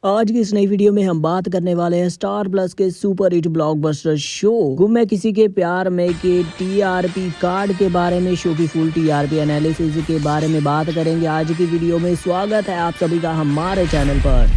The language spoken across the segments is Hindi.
आज की इस नई वीडियो में हम बात करने वाले हैं स्टार प्लस के सुपर हिट ब्लॉकबस्टर शो गुम है किसी के प्यार में के टीआरपी कार्ड के बारे में। शो की फुल टीआरपी एनालिसिस के बारे में बात करेंगे आज की वीडियो में। स्वागत है आप सभी का हमारे चैनल पर।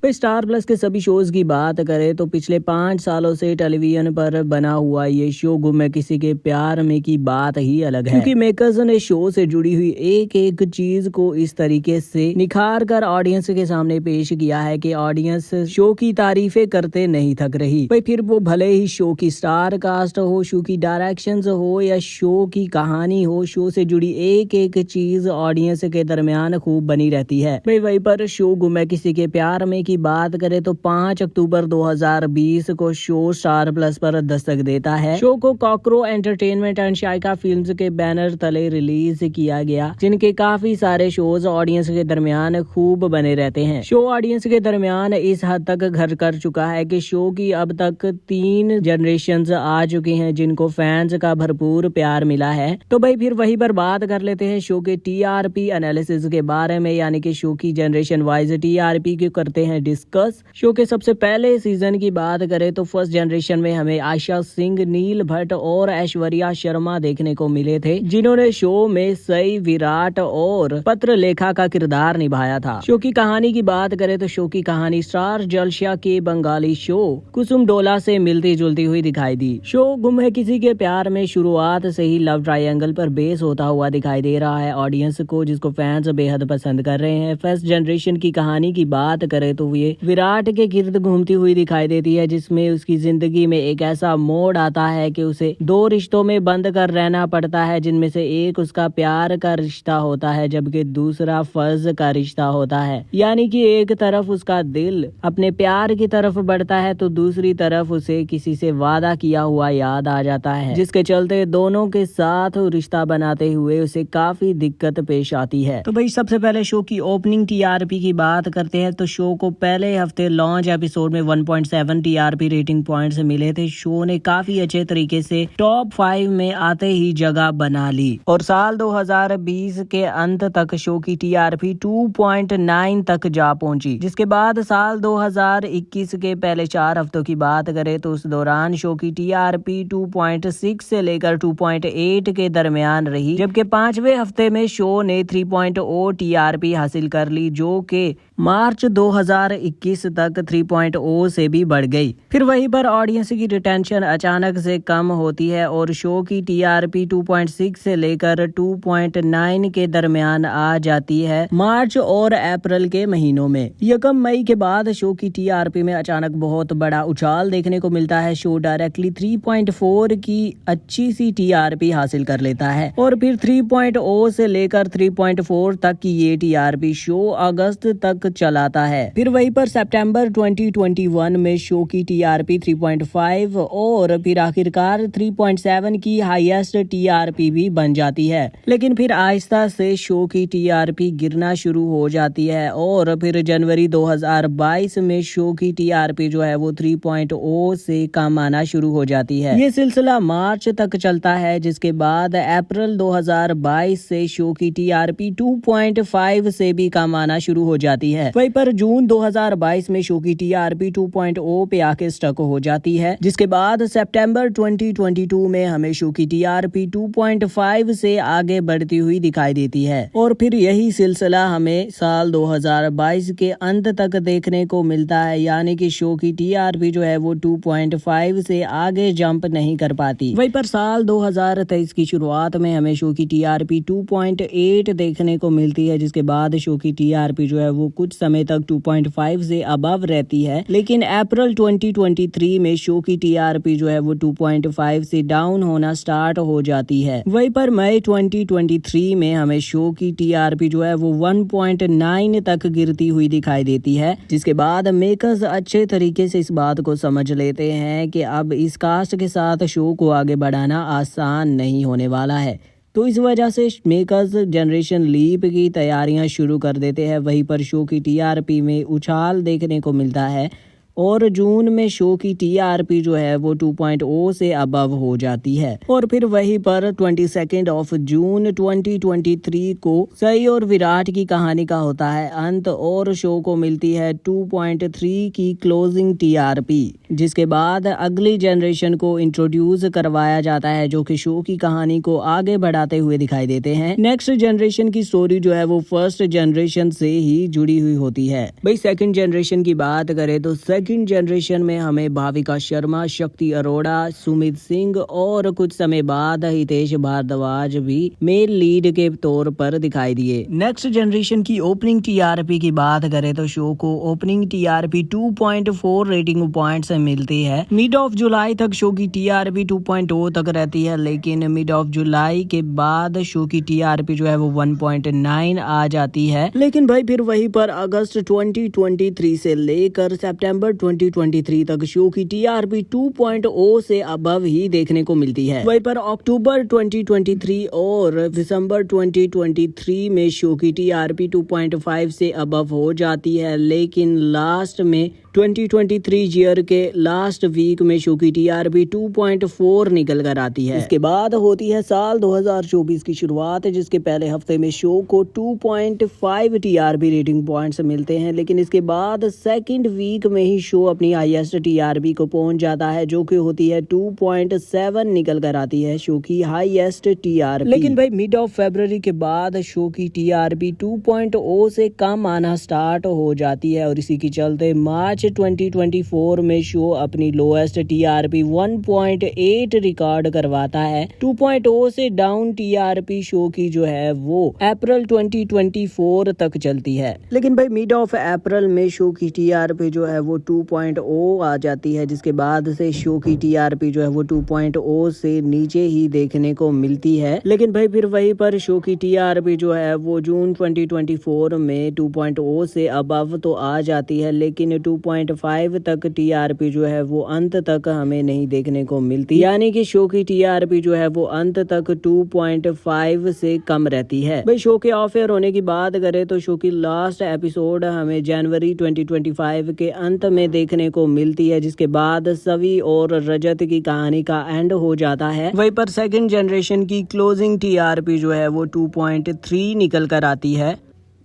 स्टार प्लस के सभी शोज की बात करें तो पिछले 5 सालों से टेलीविजन पर बना हुआ ये शो गुम है किसी के प्यार में की बात ही अलग है, क्योंकि मेकर्स ने शो से जुड़ी हुई एक एक चीज को इस तरीके से निखार कर ऑडियंस के सामने पेश किया है कि ऑडियंस शो की तारीफें करते नहीं थक रही। भाई फिर वो भले ही शो की स्टार कास्ट हो, शो की डायरेक्शन हो या शो की कहानी हो, शो से जुड़ी एक एक चीज ऑडियंस के दरमियान खूब बनी रहती है। भाई वहीं पर शो गुम है किसी के प्यार में की बात करें तो 5 अक्टूबर 2020 को शो स्टार प्लस पर दस्तक देता है। शो को कॉकरो एंटरटेनमेंट एंड शाइका फिल्म्स के बैनर तले रिलीज किया गया, जिनके काफी सारे शोज ऑडियंस के दरमियान खूब बने रहते हैं। शो ऑडियंस के दरमियान इस हद तक घर कर चुका है कि शो की अब तक 3 जनरेशंस आ चुकी हैं, जिनको फैंस का भरपूर प्यार मिला है। तो भाई फिर वहीं पर बात कर लेते हैं शो के टीआरपी एनालिसिस के बारे में, यानी कि शो की जनरेशन वाइज टीआरपी के करते हैं डिस्कस। शो के सबसे पहले सीजन की बात करें तो फर्स्ट जनरेशन में हमें आयशा सिंह, नील भट्ट और ऐश्वर्या शर्मा देखने को मिले थे, जिन्होंने शो में सई, विराट और पत्र लेखा का किरदार निभाया था। शो की कहानी की बात करें तो शो की कहानी स्टार जलसा के बंगाली शो कुसुम डोला से मिलती जुलती हुई दिखाई दी। शो गुम है किसी के प्यार में शुरुआत से ही लव ट्रायंगल पर बेस होता हुआ दिखाई दे रहा है ऑडियंस को, जिसको फैंस बेहद पसंद कर रहे हैं। फर्स्ट जनरेशन की कहानी की बात करें तो ये विराट के गिर्द घूमती हुई दिखाई देती है, जिसमें उसकी जिंदगी में एक ऐसा मोड़ आता है कि उसे 2 रिश्तों में बंद कर रहना पड़ता है, जिनमें से एक उसका प्यार का रिश्ता होता है जबकि दूसरा फर्ज का रिश्ता होता है। यानी कि एक तरफ उसका दिल अपने प्यार की तरफ बढ़ता है तो दूसरी तरफ उसे किसी से वादा किया हुआ याद आ जाता है, जिसके चलते दोनों के साथ रिश्ता बनाते हुए उसे काफी दिक्कत पेश आती है। तो भाई सबसे पहले शो की ओपनिंग टीआरपी की बात करते हैं तो शो को पहले हफ्ते लॉन्च एपिसोड में 1.7 टीआरपी रेटिंग पॉइंट्स मिले थे। शो ने काफी अच्छे तरीके से टॉप 5 में आते ही जगह बना ली और साल 2020 के अंत तक शो की टीआरपी 2.9 तक जा पहुंची। जिसके बाद साल 2021 के पहले 4 हफ्तों की बात करें तो उस दौरान शो की टीआरपी 2.6 से लेकर 2.8 के दरमियान रही, जबकि 5वें हफ्ते में शो ने 3.0 टीआरपी हासिल कर ली, जो कि मार्च 2021 तक 3.0 से भी बढ़ गई। फिर वहीं पर ऑडियंस की रिटेंशन अचानक से कम होती है और शो की टीआरपी 2.6 से लेकर 2.9 के दरमियान आ जाती है मार्च और अप्रैल के महीनों में। 1 मई के बाद शो की टीआरपी में अचानक बहुत बड़ा उछाल देखने को मिलता है। शो डायरेक्टली 3.4 की अच्छी सी टीआरपी हासिल कर लेता है और फिर 3.0 से लेकर 3.4 तक की ये टीआरपी शो अगस्त तक चलाता है। फिर वहीं पर सितंबर 2021 में शो की टीआरपी 3.5 और फिर आखिरकार 3.7 की हाईएस्ट टीआरपी भी बन जाती है। लेकिन फिर आहिस्ता से शो की टीआरपी गिरना शुरू हो जाती है और फिर जनवरी 2022 में शो की टीआरपी जो है वो 3.0 से कम आना शुरू हो जाती है। ये सिलसिला मार्च तक चलता है, जिसके बाद अप्रैल 2022 से शो की टीआरपी 2.5 से भी कम आना शुरू हो जाती है। वहीं पर जून 2022 में शो की टीआरपी 2.0 पे आके स्टक हो जाती है, जिसके बाद सितंबर 2022 में हमें शो की टीआरपी 2.5 से आगे बढ़ती हुई दिखाई देती है और फिर यही सिलसिला हमें साल 2022 के अंत तक देखने को मिलता है, यानी कि शो की टीआरपी जो है वो 2.5 से आगे जंप नहीं कर पाती। वहीं पर साल 2023 की शुरुआत में हमें शो की टीआरपी 2.8 देखने को मिलती है, जिसके बाद शो की टीआरपी जो है वो कुछ समय तक 2.5 से अबव रहती है। लेकिन अप्रैल 2023 में शो की टीआरपी जो है वो 2.5 से डाउन होना स्टार्ट हो जाती है। वहीं पर मई 2023 में हमें शो की टीआरपी जो है वो 1.9 तक गिरती हुई दिखाई देती है, जिसके बाद मेकर्स अच्छे तरीके से इस बात को समझ लेते हैं कि अब इस कास्ट के साथ शो को आगे बढ़ाना आसान नहीं होने वाला है। तो इस वजह से मेकर्स जनरेशन लीप की तैयारियां शुरू कर देते हैं। वहीं पर शो की टीआरपी में उछाल देखने को मिलता है और जून में शो की टीआरपी जो है वो 2.0 से अबव हो जाती है। और फिर वहीं पर 22 जून 2023 को सई और विराट की कहानी का होता है अंत और शो को मिलती है 2.3 की क्लोजिंग टीआरपी, जिसके बाद अगली जनरेशन को इंट्रोड्यूस करवाया जाता है जो कि शो की कहानी को आगे बढ़ाते हुए दिखाई देते हैं। नेक्स्ट जनरेशन की स्टोरी जो है वो फर्स्ट जनरेशन से ही जुड़ी हुई होती है। भाई सेकंड जनरेशन की बात करें तो सेकंड जनरेशन में हमें भाविका शर्मा, शक्ति अरोड़ा, सुमित सिंह और कुछ समय बाद हितेश भारद्वाज भी मेल लीड के तौर पर दिखाई दिए। नेक्स्ट जनरेशन की ओपनिंग टीआरपी की बात करें तो शो को ओपनिंग टीआरपी 2.4 रेटिंग पॉइंट्स मिलती है। मिड ऑफ जुलाई तक शो की टीआरपी 2.0 तक रहती है, लेकिन मिड ऑफ जुलाई के बाद शो की टीआरपी जो है वो 1.9 आ जाती है। लेकिन भाई फिर वहीं पर अगस्त 2023 से लेकर सितंबर 2023 तक शो की टीआरपी 2.0 से अबव ही देखने को मिलती है। वहीं पर अक्टूबर 2023 और दिसंबर 2023 में शो की टीआरपी 2.5 से अबव हो जाती है, लेकिन लास्ट में 2023 ईयर के लास्ट वीक में शो की टीआरपी 2.4 निकल कर आती है। इसके बाद होती है साल 2024 की शुरुआत, जिसके पहले हफ्ते में शो को 2.5 टीआरपी रेटिंग पॉइंट्स मिलते हैं, लेकिन इसके बाद सेकंड वीक में ही शो अपनी हाईएस्ट टीआरपी को पहुंच जाता है जो कि होती है 2.7 निकल कर आती है शो की हाईएस्ट टीआरपी। लेकिन भाई मिड ऑफ फरवरी के बाद शो की टीआरपी 2.0 से कम आना स्टार्ट हो जाती है और इसी के चलते मार्च 2024 में शो अपनी लोएस्ट टीआरपी 1.8 रिकॉर्ड करवाता है। 2.0 से डाउन टीआरपी शो की जो है वो अप्रैल 2024 तक चलती है, लेकिन भाई मिड ऑफ अप्रैल में शो की टीआरपी जो है वो 2.0 आ जाती है, जिसके बाद से शो की टीआरपी जो है वो 2.0 से नीचे ही देखने को मिलती है। लेकिन भाई फिर वहीं पर शो की टीआरपी जो है वो जून 2024 में 2.0 से अबव तो आ जाती है, लेकिन 2.5 तक टीआरपी जो है वो अंत तक हमें नहीं देखने को मिलती, यानी कि शो की टीआरपी जो है वो अंत तक 2.5 से कम रहती है। भाई शो के ऑफ एयर होने की बात करें तो शो की लास्ट एपिसोड हमें जनवरी 2025 के अंत में देखने को मिलती है, जिसके बाद सवी और रजत की कहानी का एंड हो जाता है। वहीं पर सेकंड जनरेशन की क्लोजिंग टीआरपी जो है वो 2.3 निकल कर आती है।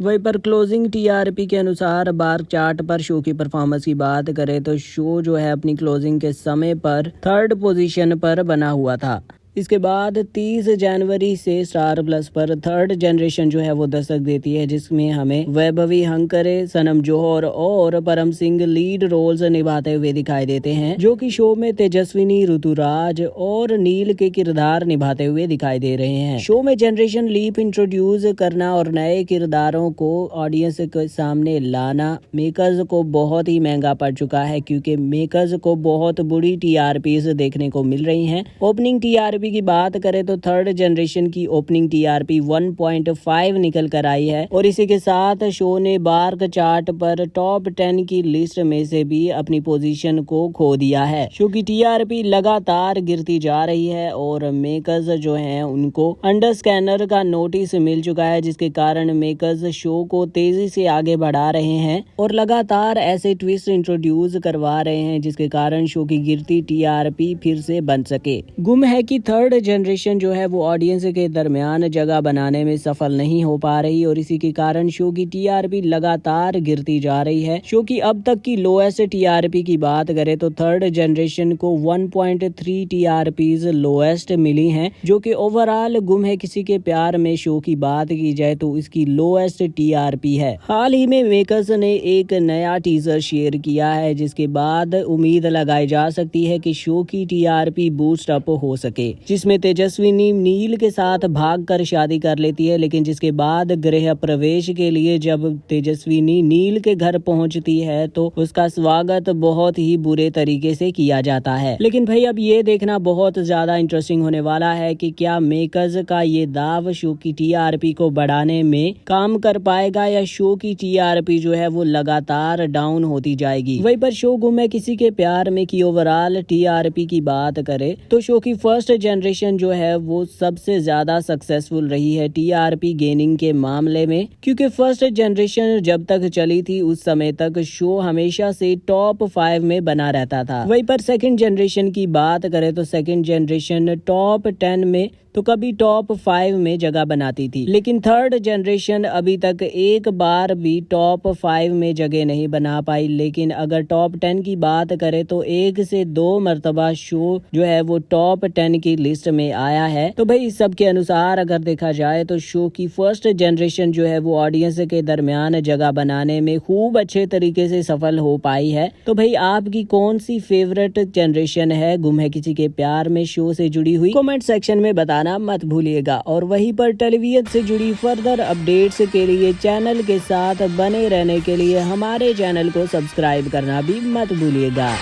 वहीं पर क्लोजिंग टीआरपी के अनुसार बार चार्ट पर शो की परफॉर्मेंस की बात करें तो शो जो है अपनी क्लोजिंग के समय पर थर्ड पोजीशन पर बना हुआ था। इसके बाद 30 जनवरी से स्टार प्लस पर थर्ड जनरेशन जो है वो दस्तक देती है, जिसमें हमें वैभवी हंकरे, सनम जोहर और परम सिंह लीड रोल्स निभाते हुए दिखाई देते हैं, जो कि शो में तेजस्विनी, ऋतुराज और नील के किरदार निभाते हुए दिखाई दे रहे हैं। शो में जनरेशन लीप इंट्रोड्यूस करना और नए किरदारों को ऑडियंस के सामने लाना मेकर्स को बहुत ही महंगा पड़ चुका है, क्योंकि मेकर्स को बहुत बुरी टीआरपी देखने को मिल रही है। ओपनिंग टीआरपी की बात करें तो थर्ड जनरेशन की ओपनिंग टीआरपी 1.5 निकल कर आई है और इसी के साथ शो ने बार्क चार्ट पर टॉप 10 की लिस्ट में से भी अपनी पोजीशन को खो दिया है। शो की टीआरपी लगातार गिरती जा रही है और मेकर्स जो हैं उनको अंडर स्कैनर का नोटिस मिल चुका है, जिसके कारण मेकर्स शो को तेजी से आगे बढ़ा रहे हैं और लगातार ऐसे ट्विस्ट इंट्रोड्यूस करवा रहे हैं, जिसके कारण शो की गिरती टीआरपी फिर से बन सके। गुम है कि थर्ड जनरेशन जो है वो ऑडियंस के दरमियान जगह बनाने में सफल नहीं हो पा रही और इसी के कारण शो की टीआरपी लगातार गिरती जा रही है। शो की अब तक की लोएस्ट टीआरपी की बात करें तो थर्ड जनरेशन को 1.3 टीआरपीज लोएस्ट मिली हैं, जो कि ओवरऑल गुम है किसी के प्यार में शो की बात की जाए तो इसकी लोएस्ट टीआरपी है। हाल ही में मेकर्स ने एक नया टीजर शेयर किया है, जिसके बाद उम्मीद लगाई जा सकती है कि शो की टीआरपी बूस्ट अप हो सके, जिसमें तेजस्विनी नील के साथ भागकर शादी कर लेती है, लेकिन जिसके बाद गृह प्रवेश के लिए जब तेजस्विनी नील के घर पहुंचती है तो उसका स्वागत बहुत ही बुरे तरीके से किया जाता है। लेकिन भाई अब ये देखना बहुत ज्यादा इंटरेस्टिंग होने वाला है कि क्या मेकर्स का ये दाव शो की टीआरपी को बढ़ाने में काम कर पाएगा या शो की टीआरपी जो है वो लगातार डाउन होती जाएगी। वहीं पर शो गुम है किसी के प्यार में की ओवरऑल टीआरपी की बात करें तो शो की फर्स्ट जनरेशन जो है वो सबसे ज्यादा सक्सेसफुल रही है टीआरपी गेनिंग के मामले में, क्योंकि फर्स्ट जनरेशन जब तक चली थी उस समय तक शो हमेशा से टॉप 5 में बना रहता था। वहीं पर सेकंड जनरेशन की बात करें तो सेकंड जनरेशन टॉप 10 में तो कभी टॉप 5 में जगह बनाती थी, लेकिन थर्ड जनरेशन अभी तक एक बार भी टॉप 5 में जगह नहीं बना पाई। लेकिन अगर टॉप 10 की बात करें तो 1 से 2 मर्तबा शो जो है वो टॉप 10 की लिस्ट में आया है। तो भाई इस सब के अनुसार अगर देखा जाए तो शो की फर्स्ट जनरेशन जो है वो ऑडियंस के दरमियान जगह बनाने में खूब अच्छे तरीके से सफल हो पाई है। तो भाई आपकी कौन सी फेवरेट जनरेशन है गुम है किसी के प्यार में शो से जुड़ी हुई, कमेंट सेक्शन में बताना मत भूलिएगा। और वहीं पर टेलीविजन से जुड़ी फर्दर अपडेट्स के लिए चैनल के साथ बने रहने के लिए हमारे चैनल को सब्सक्राइब करना भी मत भूलिएगा।